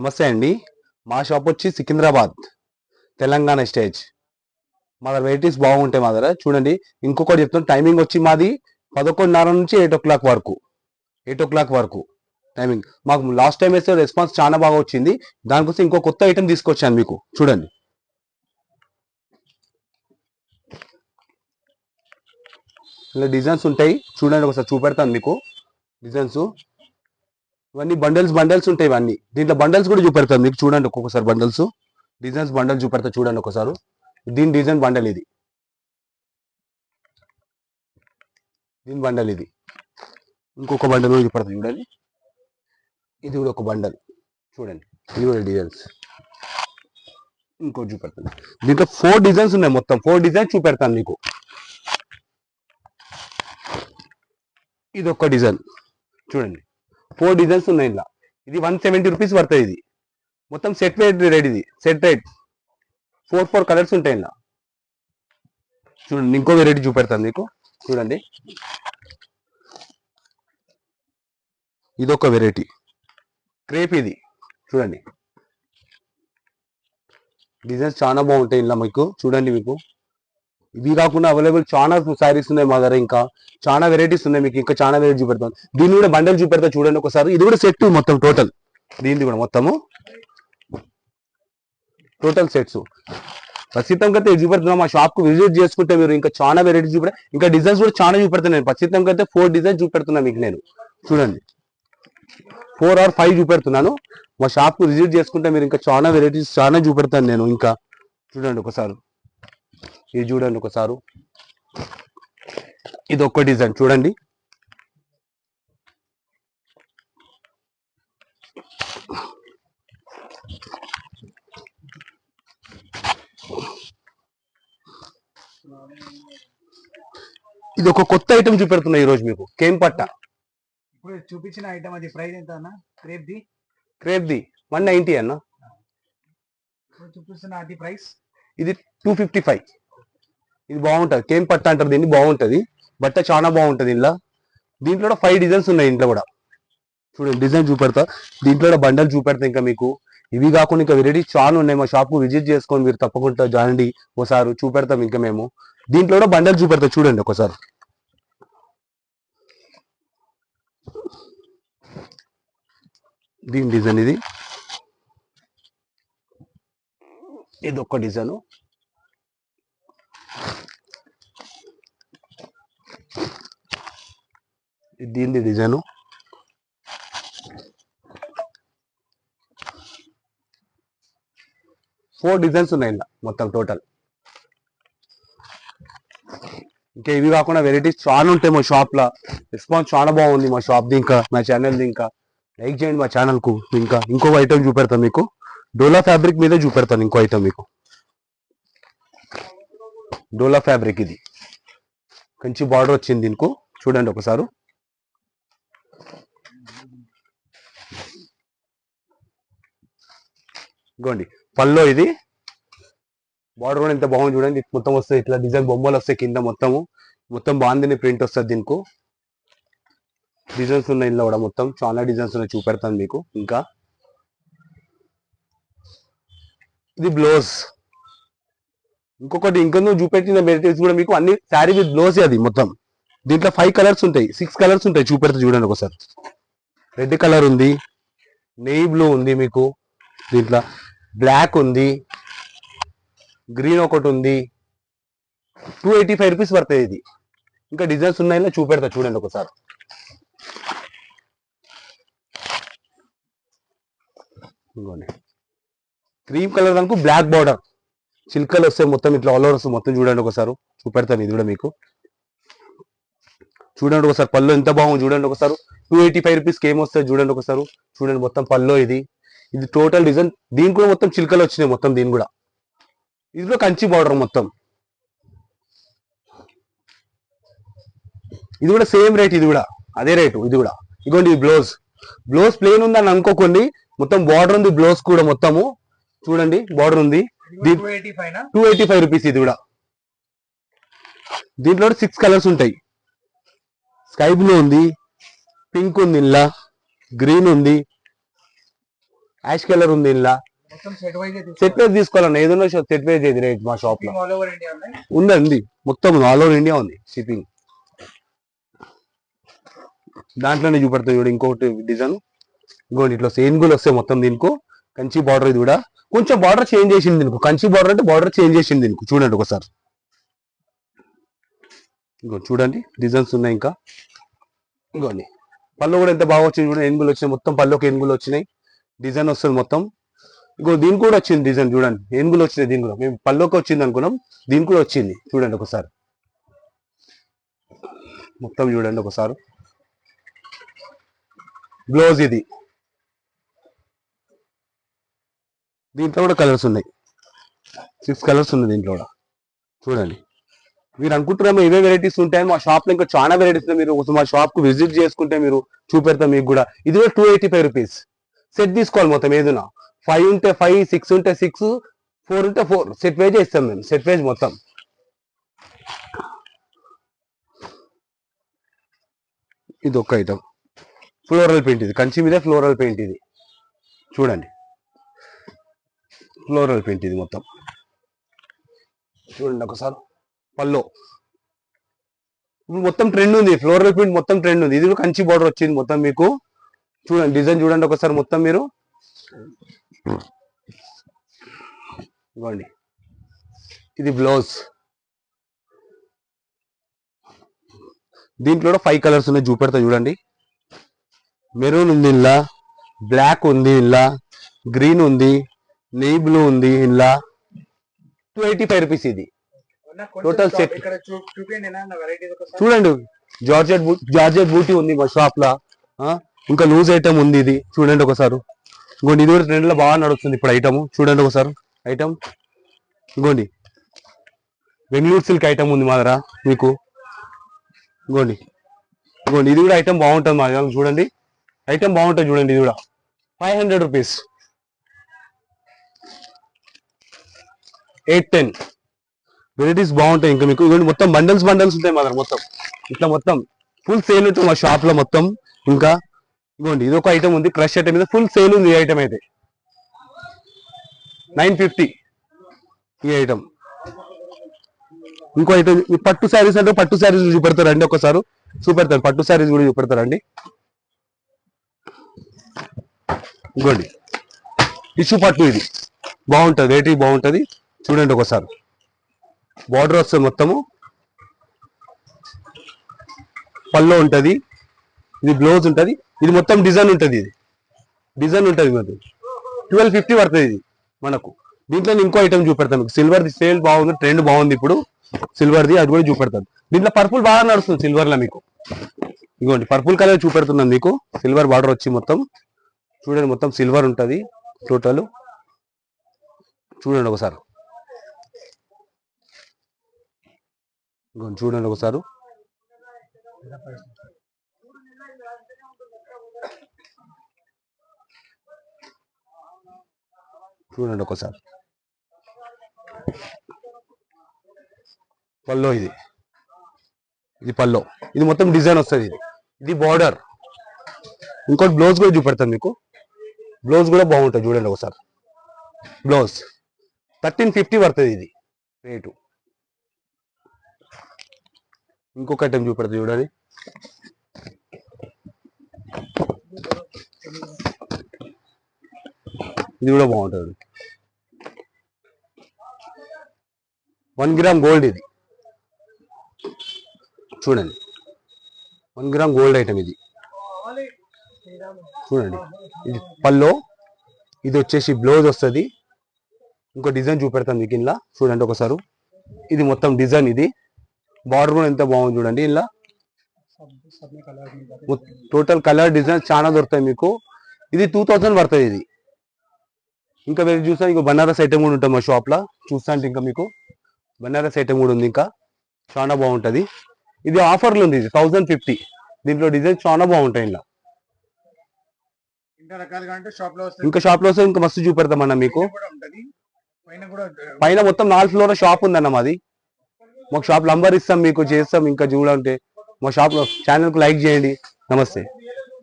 నమస్తే అండి. మా షాప్ వచ్చి సికింద్రాబాద్ తెలంగాణ స్టేజ్. మా దగ్గర వెరైటీస్ బాగుంటాయి. మా దగ్గర చూడండి. ఇంకొకటి చెప్తాను, టైమింగ్ వచ్చి మాది 11:30 నుంచి 8 వరకు. 8 వరకు టైమింగ్. మాకు లాస్ట్ టైం వేస్తే రెస్పాన్స్ చాలా బాగా వచ్చింది. దానికోసం ఇంకో కొత్త ఐటెం తీసుకొచ్చాను మీకు. చూడండి, ఇలా డిజైన్స్ ఉంటాయి. చూడండి, ఒకసారి చూపెడతాను మీకు డిజైన్స్. ఇవన్నీ బండల్స్ ఉంటాయి. ఇవన్నీ దీంట్లో బండల్స్ కూడా చూపెడతాను మీకు. చూడండి, ఒక్కొక్కసారి బండల్స్ డిజైన్స్ బండల్ చూపెడతా. చూడండి ఒకసారి. దీని డిజైన్ బండల్ ఇది. దీని బండల్ ఇది. ఇంకొక బండల్ కూడా చూపెడతా. చూడండి, ఇది కూడా ఒక బండల్. చూడండి, ఇది కూడా డిజైన్స్. ఇంకోటి చూపెడతాను. దీంట్లో 4 డిజైన్స్ ఉన్నాయి. మొత్తం 4 డిజైన్స్ చూపెడతాను మీకు. ఇది ఒక డిజైన్. చూడండి, 4 డిజైన్స్ ఉన్నాయి ఇలా. ఇది 170 రూపీస్ పడుతుంది. ఇది మొత్తం సెట్ రేట్. ఇది సెట్ రేట్. 4 కలర్స్ ఉంటాయి ఇలా. చూడండి, ఇంకో వెరైటీ చూపెడతాను మీకు. చూడండి, ఇది ఒక వెరైటీ క్రేప్. ఇది చూడండి, డిజైన్స్ చాలా బాగుంటాయి ఇలా మీకు. చూడండి, మీకు ఇవి కాకుండా అవైలబుల్ చాలా శారీస్ ఉన్నాయి మా దగ్గర. ఇంకా చాలా వెరైటీస్ ఉన్నాయి మీకు. ఇంకా చాలా వెరైటీ చూపెడతాను. దీన్ని కూడా బండల్ చూపెడతా. చూడండి ఒకసారి. ఇది కూడా సెట్ మొత్తం టోటల్. దీనిది కూడా మొత్తము టోటల్ సెట్స్. ప్రస్తుతం అయితే చూపెడుతున్నా. మా షాప్ కు విజిట్ చేసుకుంటే మీరు ఇంకా చాలా వెరైటీస్ చూపెడతా. ఇంకా డిజైన్స్ కూడా చాలా చూపెడతాను నేను. ప్రస్తుతం అయితే 4 డిజైన్స్ చూపెడుతున్నా మీకు నేను. చూడండి, 4 or 5 చూపెడుతున్నాను. మా షాప్ కు విజిట్ చేసుకుంటే మీరు ఇంకా చాలా వెరైటీస్ చాలా చూపెడతాను నేను. ఇంకా చూడండి ఒకసారి. ఇది చూడండి ఒకసారి. ఇది ఒక్క డిజైన్ చూడండి. ఇది ఒక కొత్త ఐటమ్ చూపెడుతున్నా ఈ రోజు మీకు. కేమ్ పట్ట. ఇప్పుడు చూపించిన ఐటమ్ అది ప్రైస్ ఎంత అన్న? క్రేప్ది 190 అన్న. చూపిస్తున్న అది ప్రైస్ ఇది 255. ఇది బాగుంటది. కేమ్ పట్ట అంటారు దీన్ని. బాగుంటది బట్ట, చాలా బాగుంటది. ఇలా దీంట్లో కూడా 5 డిజైన్స్ ఉన్నాయి. ఇంట్లో కూడా చూడండి, డిజైన్ చూపెడతా. దీంట్లో కూడా బండల్ చూపెడతా. ఇంకా మీకు ఇవి కాకుండా ఇంకా వెరైటీ చాలా ఉన్నాయి. మా షాప్ కు విజిట్ చేసుకొని మీరు తప్పకుండా జాయిన్ ఒకసారి చూపెడతాం. ఇంకా మేము దీంట్లో కూడా బండల్ చూపెడతా. చూడండి ఒకసారి. దీని డిజైన్ ఇది. ఇది ఒక్క డిజైన్. దీని డిజైన్. ఫోర్ డిజైన్స్ ఉన్నాయి ఇలా మొత్తం టోటల్. ఇంకా ఇవి కాకుండా వెరైటీస్ చాలా ఉంటాయి మా షాప్ లో. రెస్పాన్స్ చాలా బాగుంది మా షాప్ ది. ఇంకా మా ఛానల్ ది ఇంకా లైక్ చేయండి మా ఛానల్ కు. ఇంకా ఇంకో ఐటమ్ చూపెడతాను మీకు. డోలా ఫ్యాబ్రిక్ మీద చూపెడతాను ఇంకో ఐటమ్ మీకు. డోలా ఫ్యాబ్రిక్ ఇది. కంచి బార్డర్ వచ్చింది దీనికి. చూడండి ఒకసారి. ఇగోండి పల్లో. ఇది బార్డర్ కూడా ఎంత బాగుంది చూడండి. మొత్తం వస్తాయి ఇట్లా డిజైన్ బొమ్మలు వస్తాయి కింద. మొత్తం బాగుంది ప్రింట్ వస్తుంది దీనికి. డిజైన్స్ ఉన్నాయి ఇందులో కూడా. మొత్తం చాలా డిజైన్స్ ఉన్నాయి. చూపెడతాను మీకు. ఇంకా ఇది బ్లౌజ్. ఇంకొకటి ఇంకొంచెం చూపెట్టిన వెరైటీస్ కూడా మీకు అన్ని శారీ విత్ బ్లౌజ్. అది మొత్తం దీంట్లో 5 కలర్స్ ఉంటాయి. 6 కలర్స్ ఉంటాయి. చూపెడతా చూడండి ఒకసారి. రెడ్ కలర్ ఉంది, నెయ్యి బ్లూ ఉంది మీకు. దీంట్లో బ్లాక్ ఉంది, గ్రీన్ ఒకటి ఉంది. 285 రూపీస్ పడుతుంది ఇది. ఇంకా డిజైన్స్ ఉన్నాయి చూపెడతా చూడండి ఒకసారి. ఇంకోండి క్రీమ్ కలర్ దానికి బ్లాక్ బార్డర్ చిల్కలు వస్తాయి. మొత్తం ఇట్లా ఆల్ ఓవర్ వస్తుంది మొత్తం. చూడండి ఒకసారి. చూపెడతాను ఇది కూడా మీకు. చూడండి ఒకసారి. పళ్ళు ఎంత బాగుంది చూడండి ఒకసారి. 285 రూపీస్కి ఏమొస్తుంది చూడండి ఒకసారి. చూడండి మొత్తం పళ్ళు ఇది. ఇది టోటల్ డిజైన్. దీని కూడా మొత్తం చిల్కలు వచ్చినాయి మొత్తం. దీని కూడా ఇది కూడా కంచి బార్డర్ మొత్తం. ఇది కూడా సేమ్ రేట్. ఇది కూడా అదే రేటు. ఇది కూడా ఇదిగోండి. ఇది బ్లౌజ్ ప్లేన్ ఉందని అనుకోకండి. మొత్తం బార్డర్ ఉంది బ్లౌజ్ కూడా మొత్తము. చూడండి బార్డర్ ఉంది. 285 రూపీస్. ఇది కూడా దీంట్లో 6 కలర్స్ ఉంటాయి. స్కై బ్లూ ఉంది, పింక్ ఉంది, ఇలా గ్రీన్ ఉంది, యాష్ కలర్ ఉంది ఇలా. మొత్తం సెట్ వైజ్ సెట్ వైజ్ తీసుకోవాలన్న, ఏదైనా సెట్ వైజ్ ఇది రేట్ మా షాప్ లో ఆల్ ఓవర్ ఇండియా ఉన్నాయి. ఉంది మొత్తం ఆల్ ఓవర్ ఇండియా ఉంది షిప్పింగ్. దాంట్లోనే చూపెడతాయి చూడు ఇంకొకటి డిజైన్. ఇంకోటి ఇట్లా ఏనుగులు వస్తాయి మొత్తం దీనికి. కంచి బార్డర్ ఇది కూడా కొంచెం బార్డర్ చేంజ్ చేసింది దీనికి. కంచి బార్డర్ అంటే బార్డర్ చేంజ్ చేసింది దీనికి. చూడండి ఒకసారి, ఇంకోటి చూడండి డిజైన్స్ ఉన్నాయి ఇంకా. ఇంకోండి పళ్ళు కూడా ఎంత బాగా వచ్చింది చూడండి, ఏనుగులు వచ్చినాయి మొత్తం. పళ్ళుకి ఏనుగులు వచ్చినాయి, డిజైన్ వస్తుంది మొత్తం. ఇంకో దీనికి కూడా వచ్చింది డిజైన్ చూడండి, ఏనుగులు వచ్చినాయి దీని కూడా. మేము పళ్ళుకి వచ్చింది అనుకున్నాం, దీనికి కూడా వచ్చింది చూడండి ఒకసారి. మొత్తం చూడండి ఒకసారి. బ్లౌజ్ ఇది, దీంట్లో కూడా కలర్స్ ఉన్నాయి, 6 కలర్స్ ఉన్నాయి దీంట్లో కూడా. చూడండి మీరు అనుకుంటున్నామో ఇవే వెరైటీస్ ఉంటాయని, మా షాప్ లో ఇంకా చాలా వెరైటీస్ ఉన్నాయి. మీరు మా షాప్ కు విజిట్ చేసుకుంటే మీరు చూపెడతాం మీకు కూడా. ఇది కూడా 285 రూపీస్. సెట్ తీసుకోవాలి మొత్తం, ఏదైనా 5 ఉంటే 5, 6 ఉంటే 6, 4 ఉంటే 4 సెట్ వైజ్ ఇస్తాం మేము. సెట్ వైజ్ మొత్తం. ఇది ఒక ఐటమ్ ఫ్లోరల్ పెయింట్, ఇది కంచి మీద ఫ్లోరల్ పెయింట్ ఇది చూడండి. ఫ్లోరల్ పెయింట్ ఇది మొత్తం చూడండి ఒకసారి. పల్లో ఇప్పుడు మొత్తం ట్రెండ్ ఉంది, ఫ్లోరల్ ప్రింట్ మొత్తం ట్రెండ్ ఉంది. ఇది కూడా కంచి బార్డర్ వచ్చింది మొత్తం మీకు. చూడండి డిజైన్ చూడండి ఒకసారి మొత్తం మీరు. ఇవ్వండి ఇది బ్లౌజ్. దీంట్లో కూడా 5 కలర్స్ ఉన్నాయి, చూపెడతా చూడండి. మెరూన్ ఉంది ఇలా, బ్లాక్ ఉంది ఇలా, గ్రీన్ ఉంది, నెయ్యి బ్లూ ఉంది ఇలా. 285 రూపీస్ ఇది టోటల్ సెట్. చూడండి జార్జెట్ బూటీ ఉంది మా షాప్ లో. ఇంకా లూజ్ ఐటమ్ ఉంది ఇది చూడండి ఒకసారి. ఇంకోండి ఇది కూడా ట్రెండ్ లో బాగా నడుస్తుంది ఇప్పుడు ఐటమ్. చూడండి ఒకసారి ఐటమ్. ఇంకోండి బెంగళూరు సిల్క్ ఐటమ్ ఉంది మా దగ్గర మీకు. ఇంకోండి ఇది కూడా ఐటమ్ బాగుంటుంది మా దగ్గర. చూడండి ఐటమ్ బాగుంటుంది చూడండి. ఇది కూడా 500 రూపీస్. 810 వెరైటీస్ బాగుంటాయి ఇంకా మీకు. ఇవన్నీ మొత్తం బండల్స్ ఉంటాయి మా దగ్గర మొత్తం. ఇట్లా మొత్తం ఫుల్ సేల్ ఉంటుంది మా షాప్ లో మొత్తం. ఇంకా ఇదిగోండి ఇది ఒక ఐటమ్ ఉంది, క్రష్ ఐటమ్ మీద ఫుల్ సేల్ ఉంది. ఈ ఐటమ్ అయితే 950 ఈ ఐటమ్. ఇంకో ఐటమ్ పట్టు శారీస్ అంటే పట్టు శారీస్ చూపెడతారండి ఒకసారి. చూపెడతారు పట్టు శారీస్ కూడా చూపెడతారండి. ఇంకోండి టిష్యూ పట్టు ఇది బాగుంటుంది, రేట్ బాగుంటుంది. చూడండి ఒకసారి. బార్డర్ వస్తుంది మొత్తము, పల్లో ఉంటుంది, ఇది బ్లౌజ్ ఉంటుంది, ఇది మొత్తం డిజైన్ ఉంటుంది. ఇది డిజైన్ ఉంటుంది మనకి. 1250 పడుతుంది ఇది మనకు. దీంట్లో ఇంకో ఐటమ్ చూపెడతాను మీకు. సిల్వర్ది సేల్ బాగుంది, ట్రెండ్ బాగుంది ఇప్పుడు సిల్వర్ది, అది కూడా చూపెడతాను. దీంట్లో పర్పుల్ బాగా నడుస్తుంది సిల్వర్ లో మీకు. ఇదిగోండి పర్పుల్ కలర్ చూపెడుతున్నాను మీకు. సిల్వర్ బార్డర్ వచ్చి మొత్తం చూడండి, మొత్తం సిల్వర్ ఉంటుంది టోటల్. చూడండి ఒకసారి. చూడండి ఒకసారి. చూడండి ఒకసారి. పల్లో ఇది పల్లో. ఇది మొత్తం డిజైన్ వస్తుంది. ఇది బార్డర్. ఇంకోటి బ్లౌజ్ కూడా చూపెడతాను మీకు. బ్లౌజ్ కూడా బాగుంటుంది చూడండి ఒకసారి. బ్లౌజ్ 1350 పడుతుంది ఇది రేటు. ఇంకొక ఐటమ్ చూపెడతా చూడండి. ఇది కూడా బాగుంటుంది. 1 గ్రామ్ గోల్డ్ ఇది చూడండి. 1 గ్రామ్ గోల్డ్ ఐటమ్ ఇది చూడండి. ఇది పల్లో, ఇది వచ్చేసి బ్లౌజ్ వస్తుంది. ఇంకో డిజైన్ చూపెడతాను మీకు ఇలా. చూడండి ఒకసారి. ఇది మొత్తం డిజైన్. ఇది బార్డర్ కూడా ఎంత బాగుంది చూడండి. ఇలా టోటల్ కలర్ డిజైన్ చాలా దొరుకుతాయి మీకు. ఇది 2000 పడుతుంది ఇది. ఇంకా వేరే చూసా ఇంకో బనారస్ ఐటమ్ కూడా ఉంటుంది మా షాప్ లో. చూస్తా అంటే ఇంకా మీకు బనారస్ ఐటమ్ కూడా ఉంది, ఇంకా చాలా బాగుంటది. ఇది ఆఫర్లు ఉంది, ఇది 1050. దీంట్లో డిజైన్ చాలా బాగుంటాయి. ఇలా ఇంకా షాప్ లో వస్తే ఇంకా మస్తు చూపెడతామన్నా మీకు. పైన మొత్తం 4 ఫ్లోర్ షాప్ ఉందన్న మాది. మాకు షాప్ నంబర్ ఇస్తాం మీకు, చేస్తాం. ఇంకా చూడాలంటే మా షాప్ లో ఛానల్ కు లైక్ చేయండి. నమస్తే.